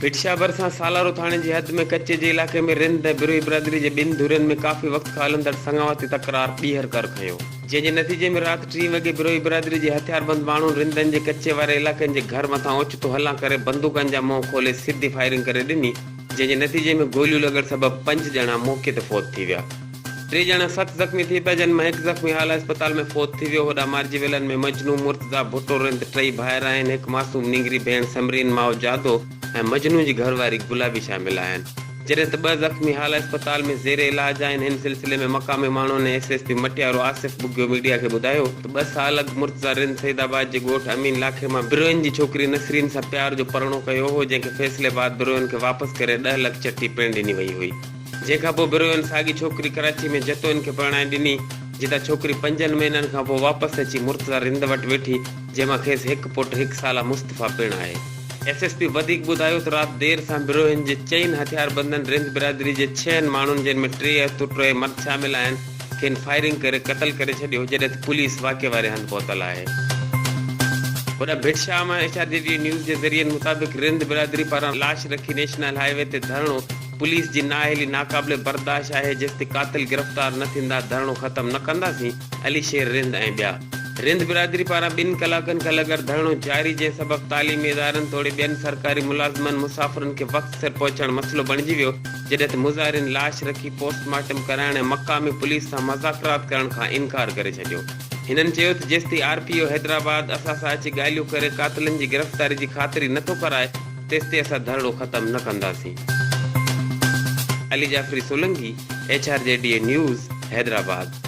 भिटशा भरिसां सालारो थाणे जी हद में कच्चे जे इलाके में रिंद ऐं बिरोही बिरादरी जे ॿिनि धुरियुनि में काफ़ी वक़्त खां हलंदड़ संगावती तकरार ॿीहर कर खंयो, जंहिंजे नतीजे में राति 3 वॻे बिरोही बिरादरी जे हथियारबंद माण्हुनि रिंदनि जे कच्चे वारे इलाक़नि जे घर मथां ओचितो हलां करे बंदूकनि जा मुंहं खोले सिधी फायरिंग करे ॾिनी, जंहिंजे नतीजे में गोलियूं लॻण सबबि 5 ॼणा मौक़े ते फ़ौत थी विया। 3 ॼणा सख़्त ज़ख़्मी थी पिया, जिन मां हिकु ज़ख़्मी हाल अस्पताल में फ़ौत थी वियो। होॾां मारिजी वियलनि में मजनू मुर्तज़ा भुट्टो रिंद 3 भाइर आहिनि, हिकु मासूम निंगरी भेण समरीन माओ जादो ऐं मजनू जी घरवारी गुलाबी शामिल आहिनि, जॾहिं त 2 ज़ख़्मी हाल अस्पताल में ज़ेरे इलाज आहिनि। हिन सिलसिले में मक़ामी माण्हुनि ने SSP मटियारो आसिफ बुग्यो मीडिया खे ॿुधायो त 2 साल अॻु मुर्तज़ा रिंद सईदाबाद जे ॻोठ अमीन इलाइक़े मां बिरोहिन जी छोकिरी नसरीन सां प्यार जो परिणो कयो हो, जंहिंखे फ़ैसिले बाद बिरोहिन खे वापसि करे 10 लख चिट्ठी पिण ॾिनी वई हुई। जंहिंखां पोइ बिरोहिन साॻी छोकिरी कराची में जतोइन खे परिणाए ॾिनी, जितां छोकिरी 5 महीननि खां पोइ वापसि अची मुर्तज़ा रिंद वटि वेठी, जंहिंमां खेसि हिकु पुटु 1 साला मुस्तफ़ा पिण आहे। SSP वधीक ॿुधायो त राति देर सां बिरोहिन जे 4 हथियारबंदनि रिंद बिरादरी जे 6 माण्हुनि, जिन में 3 टे मर्द शामिल आहिनि, खेनि फायरिंग करे क़तल करे छॾियो, जॾहिं त पुलिस वाक़े वारे हंधि पहुतल आहे। होॾां भिटशा मां HRJD न्यूज़ जे ज़रियनि मुताबिक़ रिंद बिरादरी पारां लाश रखी नेशनल हाईवे ते धरणो पुलिस जी नाअहली नाक़ाबिले बर्दाश्त आहे। जेसिताईं कातिल गिरफ़्तार न थींदा धरणो ख़तमु न कंदासीं। अली शेर रिंद ऐं ॿिया रिंद बिरादरी पारां 2 कलाकनि खां लॻल धरणो जारी जे सबबि तालीमी इदारनि तोड़े ॿियनि सरकारी मुलाज़िमनि मुसाफ़िरनि खे वक़्त सिर पहुचणु मसइलो बणिजी वियो, जॾहिं त मुज़ाहिरीन लाश रखी पोस्टमार्टम कराइण ऐं मक़ामी पुलिस सां मज़ाक़रात करण खां इनकार करे छॾियो। हिननि चयो त जेसिताईं RPO हैदराबाद असां सां अची ॻाल्हियूं करे कातिलनि जी गिरफ़्तारी जी ख़ातिरी नथो कराए, तेसिताईं असां धरणो ख़तमु न कंदासीं। Ali Jafri Solanki, HRJD news, Hyderabad.